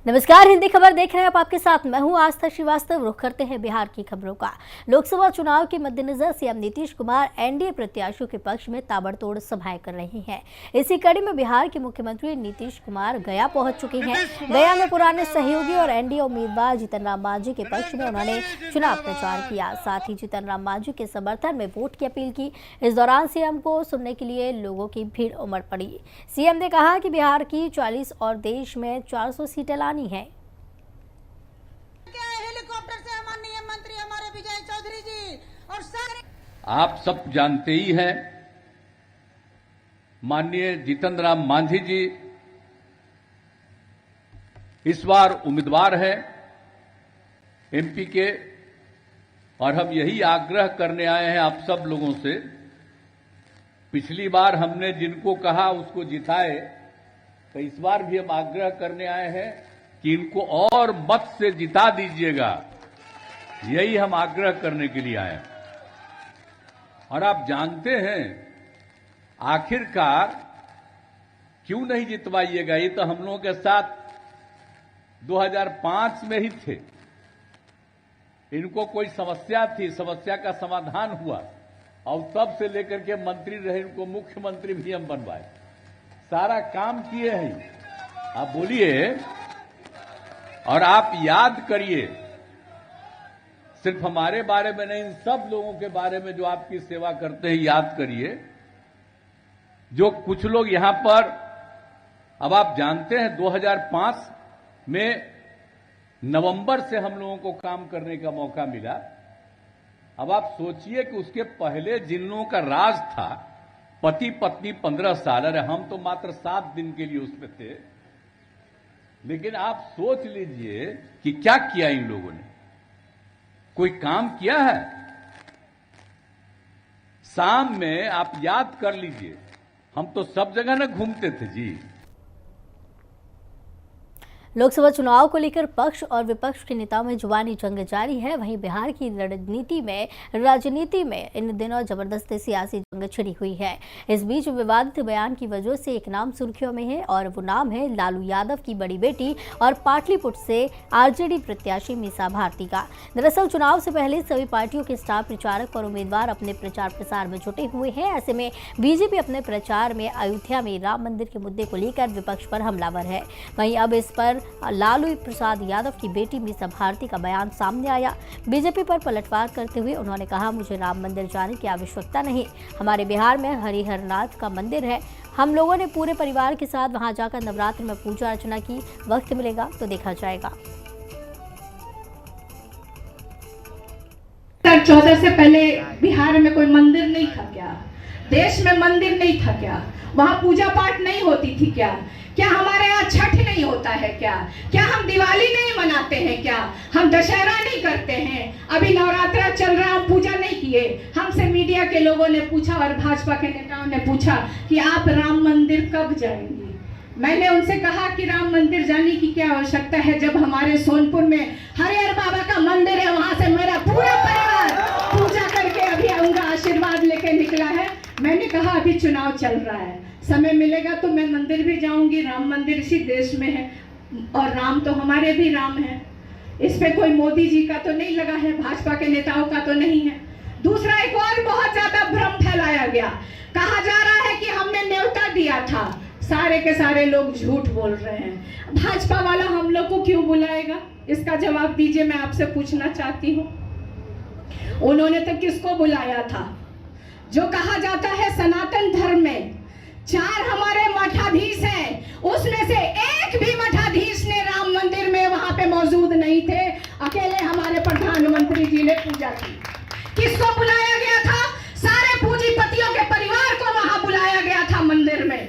नमस्कार, हिंदी खबर देख रहे हैं आप। आपके साथ मैं हूं आस्था श्रीवास्तव। रुख करते हैं बिहार की खबरों का। लोकसभा चुनाव के मद्देनजर सीएम नीतीश कुमार एनडीए प्रत्याशियों के पक्ष में ताबड़तोड़ सभाएं कर रहे हैं। इसी कड़ी में बिहार के मुख्यमंत्री नीतीश कुमार गया पहुंच चुके हैं। गया में पुराने सहयोगी और एनडीए उम्मीदवार जीतन राम मांझी के पक्ष में उन्होंने चुनाव प्रचार किया। साथ ही जीतन राम मांझी के समर्थन में वोट की अपील की। इस दौरान सीएम को सुनने के लिए लोगों की भीड़ उमड़ पड़ी। सीएम ने कहा कि बिहार की 40 और देश में 400 सीटें लानी है। हेलीकॉप्टर से माननीय मंत्री हमारे विजय चौधरी जी और सारे आप सब जानते ही हैं, माननीय जीतन राम मांझी जी इस बार उम्मीदवार हैं एमपी के, और हम यही आग्रह करने आए हैं आप सब लोगों से। पिछली बार हमने जिनको कहा उसको जिताए, तो इस बार भी हम आग्रह करने आए हैं कि इनको और मत से जिता दीजिएगा। यही हम आग्रह करने के लिए आए हैं। और आप जानते हैं आखिरकार क्यों नहीं जितवाइएगा। ये तो हम लोगों के साथ 2005 में ही थे। इनको कोई समस्या थी, समस्या का समाधान हुआ और तब से लेकर के मंत्री रहे, इनको मुख्यमंत्री भी हम बनवाए, सारा काम किए हैं। आप बोलिए और आप याद करिए, सिर्फ हमारे बारे में नहीं, इन सब लोगों के बारे में जो आपकी सेवा करते हैं, याद करिए। जो कुछ लोग यहां पर, अब आप जानते हैं 2005 में नवंबर से हम लोगों को काम करने का मौका मिला। अब आप सोचिए कि उसके पहले जिन लोगों का राज था, पति पत्नी 15 साल, अरे हम तो मात्र 7 दिन के लिए उसमें थे। लेकिन आप सोच लीजिए कि क्या किया इन लोगों ने। कोई काम किया है? शाम में आप याद कर लीजिए, हम तो सब जगह ना घूमते थे जी। लोकसभा चुनाव को लेकर पक्ष और विपक्ष के नेताओं में जुबानी जंग जारी है। वहीं बिहार की राजनीति में इन दिनों जबरदस्त सियासी जंग छिड़ी हुई है। इस बीच विवादित बयान की वजह से एक नाम सुर्खियों में है और वो नाम है लालू यादव की बड़ी बेटी और पाटलिपुत्र से आरजेडी प्रत्याशी मीसा भारती का। दरअसल चुनाव से पहले सभी पार्टियों के स्टार प्रचारक और उम्मीदवार अपने प्रचार प्रसार में जुटे हुए हैं। ऐसे में बीजेपी अपने प्रचार में अयोध्या में राम मंदिर के मुद्दे को लेकर विपक्ष पर हमलावर है। वहीं अब इस पर लालू प्रसाद यादव की बेटी मीसा भारती का बयान सामने आया। बीजेपी पर पलटवार करते हुए उन्होंने कहा, मुझे राम मंदिर जाने की आवश्यकता नहीं। हमारे बिहार में हरिहरनाथ का मंदिर है। हम लोगों ने पूरे परिवार के साथ वहां जाकर नवरात्र में पूजा अर्चना की। वक्त मिलेगा तो देखा जाएगा। 2014 से पहले बिहार में कोई मंदिर नहीं था क्या? देश में मंदिर नहीं था क्या? वहां पूजा पाठ नहीं होती थी क्या? क्या हमारे यहाँ छठ नहीं होता है क्या? क्या हम दिवाली नहीं मनाते हैं क्या? हम दशहरा नहीं करते हैं? अभी नवरात्रा चल रहा, हम पूजा नहीं किए? हमसे मीडिया के लोगों ने पूछा और भाजपा के नेताओं ने पूछा कि आप राम मंदिर कब जाएंगे? मैंने उनसे कहा कि राम मंदिर जाने की क्या आवश्यकता है, जब हमारे सोनपुर में हरिहर बाबा का मंदिर है। वहां से मेरा पूरा परिवार पूजा करके अभी उनका आशीर्वाद लेके निकला है। मैंने कहा अभी चुनाव चल रहा है, समय मिलेगा तो मैं मंदिर भी जाऊंगी। राम मंदिर इसी देश में है और राम तो हमारे भी राम है। इस पे कोई मोदी जी का तो नहीं लगा है, भाजपा के नेताओं का तो नहीं है। दूसरा, एक और बहुत ज्यादा भ्रम फैलाया गया। कहा जा रहा है कि हमने न्योता दिया था। सारे के सारे लोग झूठ बोल रहे हैं। भाजपा वाला हम लोग को क्यों बुलाएगा? इसका जवाब दीजिए, मैं आपसे पूछना चाहती हूँ। उन्होंने तो किसको बुलाया था? जो कहा जाता है सनातन धर्म में 4 हमारे मठाधीश हैं, उसमें से एक भी मठाधीश ने राम मंदिर में वहां पे मौजूद नहीं थे। अकेले हमारे प्रधानमंत्री जी ने पूजा की। किसको बुलाया गया था? सारे पूंजीपतियों के परिवार को वहां बुलाया गया था मंदिर में।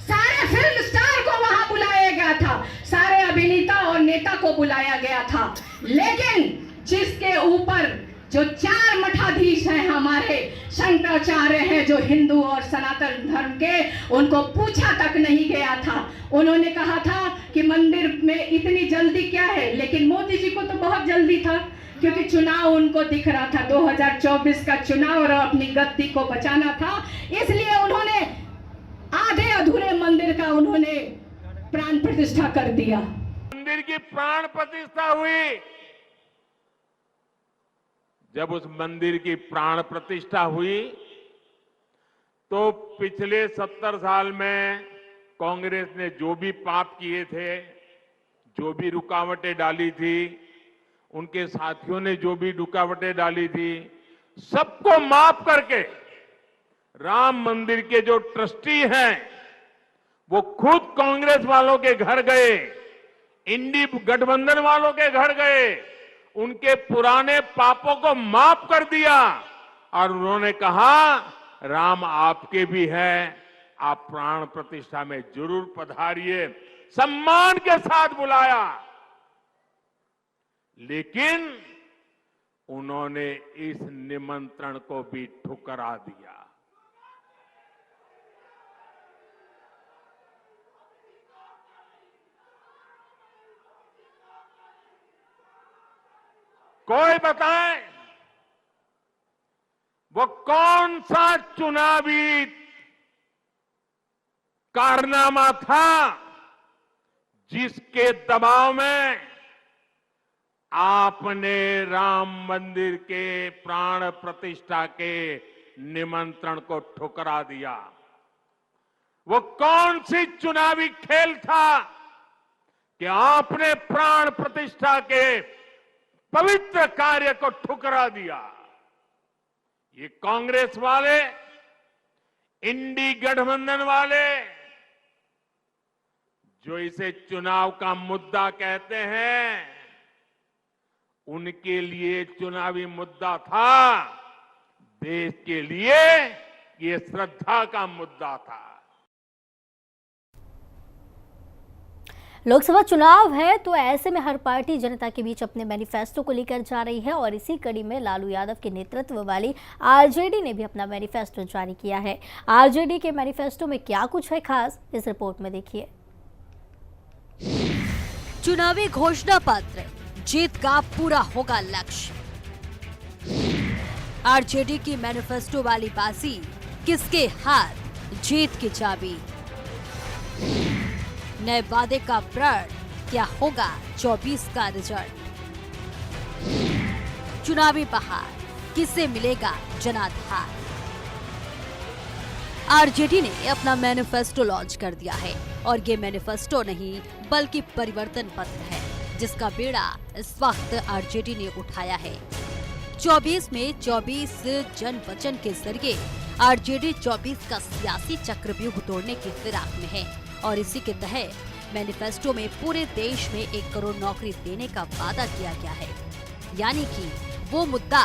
सारे फिल्म स्टार को वहां बुलाया गया था। सारे अभिनेता और नेता को बुलाया गया था। लेकिन जिसके ऊपर जो 4 मठाधीश हैं, हमारे शंकराचार्य हैं, जो हिंदू और सनातन धर्म के, उनको पूछा तक नहीं गया था। उन्होंने कहा था कि मंदिर में इतनी जल्दी क्या है, लेकिन मोदी जी को तो बहुत जल्दी था, क्योंकि चुनाव उनको दिख रहा था, 2024 का चुनाव, और अपनी गद्दी को बचाना था। इसलिए उन्होंने आधे अधूरे मंदिर का उन्होंने प्राण प्रतिष्ठा कर दिया। मंदिर की प्राण प्रतिष्ठा हुई, जब उस मंदिर की प्राण प्रतिष्ठा हुई तो पिछले 70 साल में कांग्रेस ने जो भी पाप किए थे, जो भी रुकावटें डाली थी, उनके साथियों ने जो भी रुकावटें डाली थी, सबको माफ करके राम मंदिर के जो ट्रस्टी हैं वो खुद कांग्रेस वालों के घर गए, इंडी गठबंधन वालों के घर गए, उनके पुराने पापों को माफ कर दिया और उन्होंने कहा राम आपके भी हैं, आप प्राण प्रतिष्ठा में जरूर पधारिए, सम्मान के साथ बुलाया। लेकिन उन्होंने इस निमंत्रण को भी ठुकरा दिया। कोई बताए वो कौन सा चुनावी कारनामा था जिसके दबाव में आपने राम मंदिर के प्राण प्रतिष्ठा के निमंत्रण को ठुकरा दिया? वो कौन सी चुनावी खेल था कि आपने प्राण प्रतिष्ठा के पवित्र कार्य को ठुकरा दिया? ये कांग्रेस वाले, इंडी गठबंधन वाले जो इसे चुनाव का मुद्दा कहते हैं, उनके लिए चुनावी मुद्दा था, देश के लिए ये श्रद्धा का मुद्दा था। लोकसभा चुनाव है तो ऐसे में हर पार्टी जनता के बीच अपने मैनिफेस्टो को लेकर जा रही है और इसी कड़ी में लालू यादव के नेतृत्व वाली आरजेडी ने भी अपना मैनिफेस्टो जारी किया है। आरजेडी के मैनिफेस्टो में क्या कुछ है खास, इस रिपोर्ट में देखिए। चुनावी घोषणा पत्र, जीत का पूरा होगा लक्ष्य। आरजेडी की मैनिफेस्टो वाली बाजी, किसके हाथ जीत की चाबी। नए वादे का प्रण, क्या होगा 24 का रिजल्ट। चुनावी बहार, किसे मिलेगा जनाधार। आरजेडी ने अपना मैनिफेस्टो लॉन्च कर दिया है और ये मैनिफेस्टो नहीं बल्कि परिवर्तन पत्र है, जिसका बेड़ा इस वक्त आरजेडी ने उठाया है। 24 में 24 जन वचन के जरिए आरजेडी 24 का सियासी चक्रव्यूह तोड़ने की फिराक में है और इसी के तहत मैनिफेस्टो में पूरे देश में 1 करोड़ नौकरी देने का वादा किया गया है। यानी कि वो मुद्दा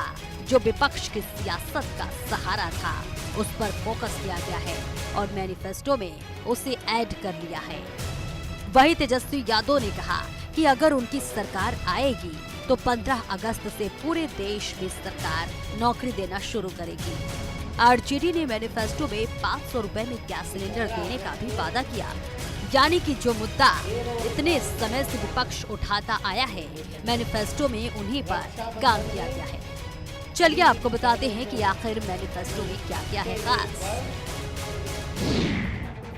जो विपक्ष की सियासत का सहारा था, उस पर फोकस किया गया है और मैनिफेस्टो में उसे ऐड कर लिया है। वहीं तेजस्वी यादव ने कहा कि अगर उनकी सरकार आएगी तो 15 अगस्त से पूरे देश में सरकार नौकरी देना शुरू करेगी। आरजेडी ने मैनिफेस्टो में 500 रुपए में गैस सिलेंडर देने का भी वादा किया। यानी कि जो मुद्दा इतने समय से विपक्ष उठाता आया है, मैनिफेस्टो में उन्हीं पर काम किया गया है। चलिए आपको बताते हैं कि आखिर मैनिफेस्टो में क्या क्या है खास।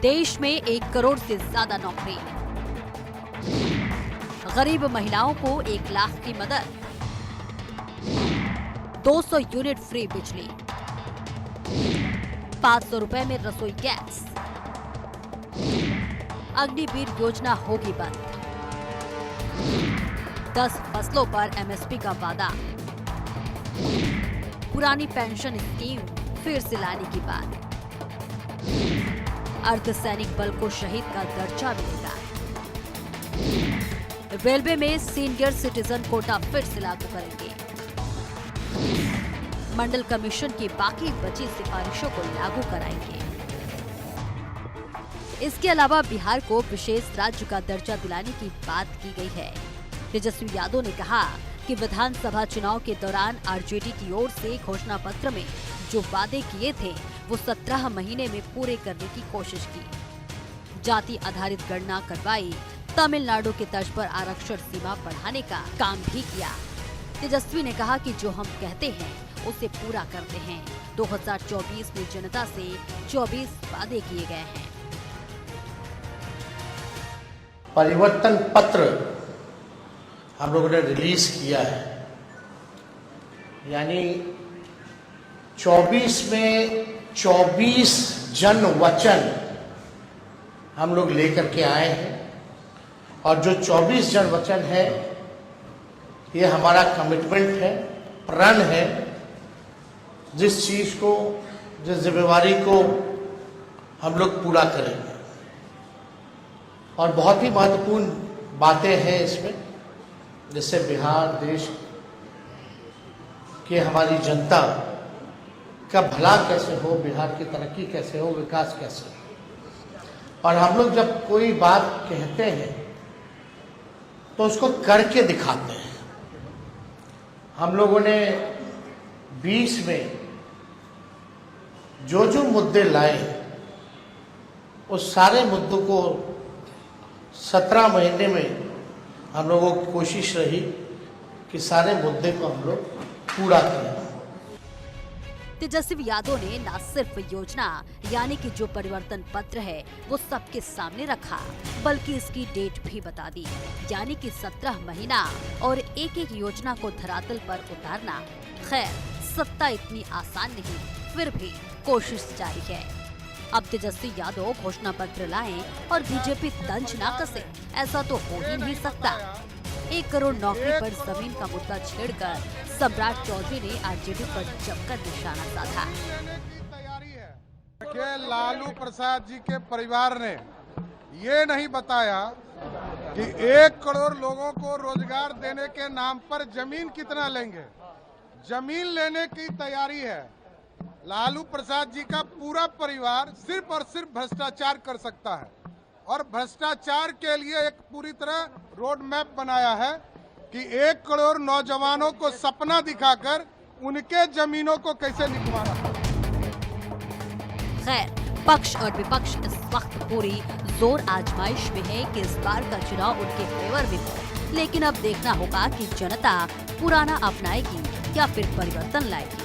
देश में 1 करोड़ से ज्यादा नौकरी, गरीब महिलाओं को 1 लाख की मदद, 200 यूनिट फ्री बिजली, 500 रुपए में रसोई गैस, अग्निवीर योजना होगी बंद, 10 फसलों पर एमएसपी का वादा, पुरानी पेंशन स्कीम फिर से लाने की बात, अर्धसैनिक बल को शहीद का दर्जा मिलेगा, रेलवे में सीनियर सिटीजन कोटा फिर से लागू करेंगे, मंडल कमीशन की बाकी बची सिफारिशों को लागू कराएंगे। इसके अलावा बिहार को विशेष राज्य का दर्जा दिलाने की बात की गई है। तेजस्वी यादव ने कहा कि विधानसभा चुनाव के दौरान आरजेडी की ओर से घोषणा पत्र में जो वादे किए थे वो 17 महीने में पूरे करने की कोशिश की। जाति आधारित गणना करवाई, तमिलनाडु के तर्ज पर आरक्षण सीमा बढ़ाने का काम भी किया। तेजस्वी ने कहा कि जो हम कहते हैं उसे पूरा करते हैं। 2024 में जनता से 24 वादे किए गए हैं। परिवर्तन पत्र हम लोगों ने रिलीज किया है, यानी 24 में 24 जन वचन हम लोग लेकर के आए हैं। और जो 24 जन वचन है, ये हमारा कमिटमेंट है, प्रण है, जिस चीज़ को, जिस जिम्मेवारी को हम लोग पूरा करेंगे। और बहुत ही महत्वपूर्ण बातें हैं इसमें, जिससे बिहार देश के हमारी जनता का भला कैसे हो, बिहार की तरक्की कैसे हो, विकास कैसे हो। और हम लोग जब कोई बात कहते हैं तो उसको करके दिखाते हैं। हम लोगों ने 20 में जो मुद्दे लाए, उस सारे मुद्दों को 17 महीने में हम लोगों की कोशिश रही कि सारे मुद्दे को हम लोग पूरा करें। तेजस्वी यादव ने न सिर्फ योजना यानी कि जो परिवर्तन पत्र है वो सबके सामने रखा, बल्कि इसकी डेट भी बता दी, यानी कि 17 महीना और एक एक योजना को धरातल पर उतारना। खैर, सत्ता इतनी आसान नहीं, फिर भी कोशिश जारी है। अब तेजस्वी यादव घोषणा पत्र लाएं और बीजेपी तंज ना कसे, ऐसा तो हो ही नहीं सकता। 1 करोड़ नौकरी पर जमीन का मुद्दा छेड़कर सम्राट चौधरी ने आरजेडी पर जमकर निशाना साधा। लालू प्रसाद जी के परिवार ने ये नहीं बताया कि 1 करोड़ लोगों को रोजगार देने के नाम पर जमीन कितना लेंगे। जमीन लेने की तैयारी है। लालू प्रसाद जी का पूरा परिवार सिर्फ और सिर्फ भ्रष्टाचार कर सकता है, और भ्रष्टाचार के लिए एक पूरी तरह रोड मैप बनाया है कि 1 करोड़ नौजवानों को सपना दिखाकर उनके जमीनों को कैसे निकलवाना। खैर, पक्ष और विपक्ष इस वक्त पूरी जोर आजमाइश में है कि इस बार का चुनाव उनके फेवर में हो। लेकिन अब देखना होगा कि जनता पुराना अपनाएगी या फिर परिवर्तन लाएगी।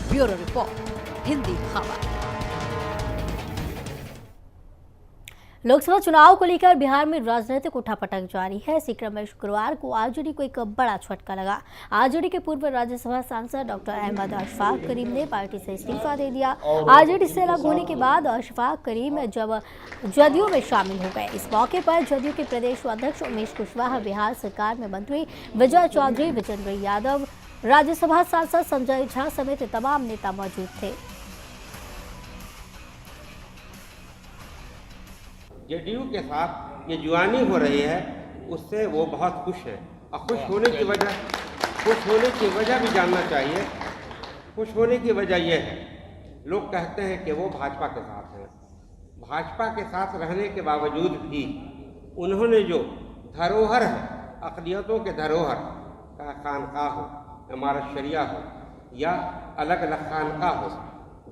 ब्यूरो रिपोर्ट, हिंदी खबर। लोकसभा चुनाव को लेकर बिहार में राजनीतिक उठापटक जारी है। इसी क्रम में शुक्रवार को आरजेडी को एक बड़ा झटका लगा। आरजेडी के पूर्व राज्यसभा सांसद डॉक्टर अहमद अशफाक करीम ने पार्टी से इस्तीफा दे दिया। आरजेडी से अलग होने के बाद अशफाक करीम जब जदयू में शामिल हो गए। इस मौके पर जदयू के प्रदेश अध्यक्ष उमेश कुशवाहा, बिहार सरकार में मंत्री विजय चौधरी, विजेंद्र यादव, राज्यसभा सांसद संजय झा समेत तमाम नेता मौजूद थे। जेडीयू के साथ ये जुआनी हो रही है, उससे वो बहुत खुश है। और खुश होने की वजह भी जानना चाहिए। खुश होने की वजह यह है, लोग कहते हैं कि वो भाजपा के साथ हैं। भाजपा के साथ रहने के बावजूद भी उन्होंने जो धरोहर है, अक़लियतों के धरोहर का खानका हो, इमारत शरिया हो या अलग अलग खानका हो,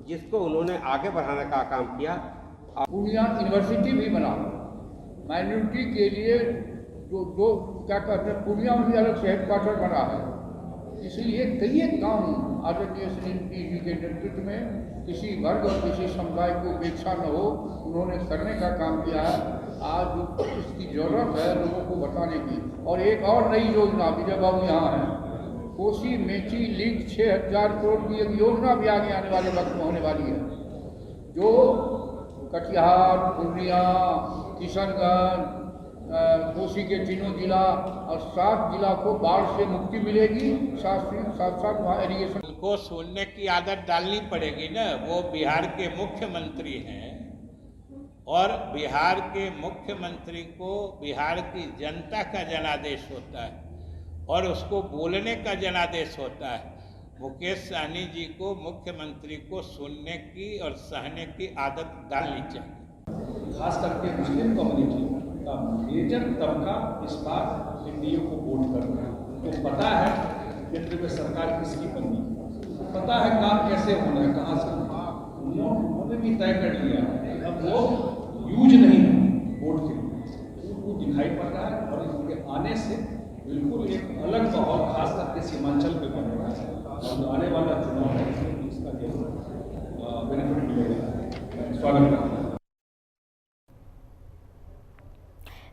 जिसको उन्होंने आगे बढ़ाने का काम किया। पूर्णिया यूनिवर्सिटी भी बना, माइनॉरिटी के लिए जो क्या कहते हैं, पूर्णिया में भी अलग से हेडक्वार्टर बना है। इसलिए कई काम आदरणीय श्री जी के नेतृत्व में किसी वर्ग और किसी समुदाय को उपेक्षा न हो, उन्होंने करने का काम किया है। आज इसकी जरूरत है लोगों को बताने की। और एक और नई योजना, विजय बाबू यहाँ है, कोसी मेची लिंक 6000 करोड़ की एक योजना भी आगे आने वाले वक्त में होने वाली है, जो कटिहार, पूर्णिया, किशनगंज, कोसी के तीनों जिला और 7 जिला को बाढ़ से मुक्ति मिलेगी। साथ साथ वहाँ इरिगेशन उनको सुनने की आदत डालनी पड़ेगी ना। वो बिहार के मुख्यमंत्री हैं और बिहार के मुख्यमंत्री को बिहार की जनता का जनादेश होता है और उसको बोलने का जनादेश होता है। मुकेश सहनी जी को, मुख्यमंत्री को सुनने की और सहने की आदत डालनी चाहिए। खास करके मुस्लिम कम्युनिटी का मेजर तबका इस बार एनडीए को वोट कर रहा है। उनको पता है केंद्र में सरकार किसकी बननी है, पता है काम कैसे होना है, कहाँ से उन्होंने भी तय कर लिया है। अब वो यूज नहीं है वोट के लिए, उनको दिखाई पड़ रहा है। और इनके आने से बिल्कुल एक अलग माहौल खास करके सीमांचल पे बन रहा है। और आने वाला चुनाव है, इसका बेनिफिट मिलेगा। स्वागत करता हूँ।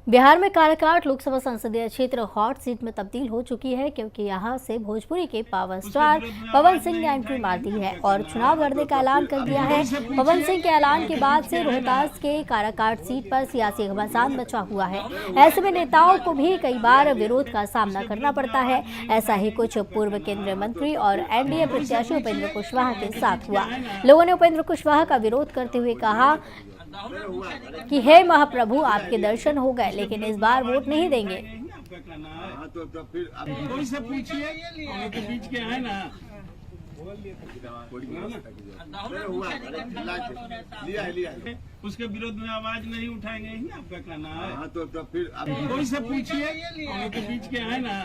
बिहार में काराकाट लोकसभा संसदीय क्षेत्र हॉट सीट में तब्दील हो चुकी है, क्योंकि यहां से भोजपुरी के पावर स्टार पवन सिंह ने एंट्री मार दी है और चुनाव लड़ने का ऐलान कर दिया है। पवन सिंह के ऐलान के बाद से रोहतास के काराकाट सीट पर सियासी घमासान मचा हुआ है। ऐसे में नेताओं को भी कई बार विरोध का सामना करना पड़ता है। ऐसा ही कुछ पूर्व केंद्रीय मंत्री और एनडीए प्रत्याशी उपेंद्र कुशवाहा के साथ हुआ। लोगों ने उपेंद्र कुशवाहा का विरोध करते हुए कहा कि हे महाप्रभु, आपके दर्शन हो गए, लेकिन इस बार वोट नहीं देंगे। कोई से पूछिए, तो बीच के है ना, उसके विरोध में आवाज नहीं उठाएंगे, ही आपका कहना है। तो फिर कोई से पूछिए, तो बीच के है ना।